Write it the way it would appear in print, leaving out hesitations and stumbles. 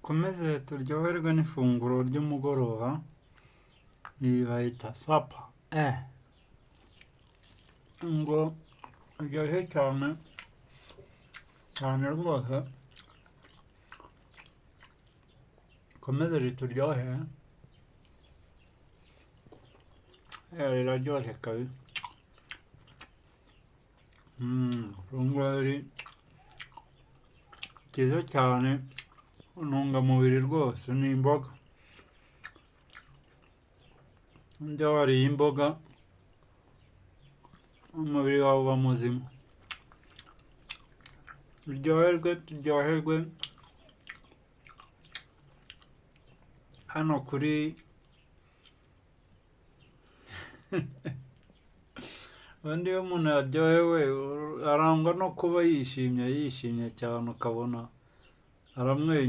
dukomeze turyoherwe n'ifunguro ry'umugoroba, iyi bayita sapa, ngo iryoshye cyane cyane rwose, rikomeze rituryohe, riraryoshye kabisa. Ifunguro ryiza cyane, intungamubiri rwose, ni imboga. Iyo wariye imboga umubiri wawe uba muzima. Turyoherwe hano kuri ubundi iyo umuntu yaryohewe arangwa no kuba yishimye cyane, ukabona aramwenyura.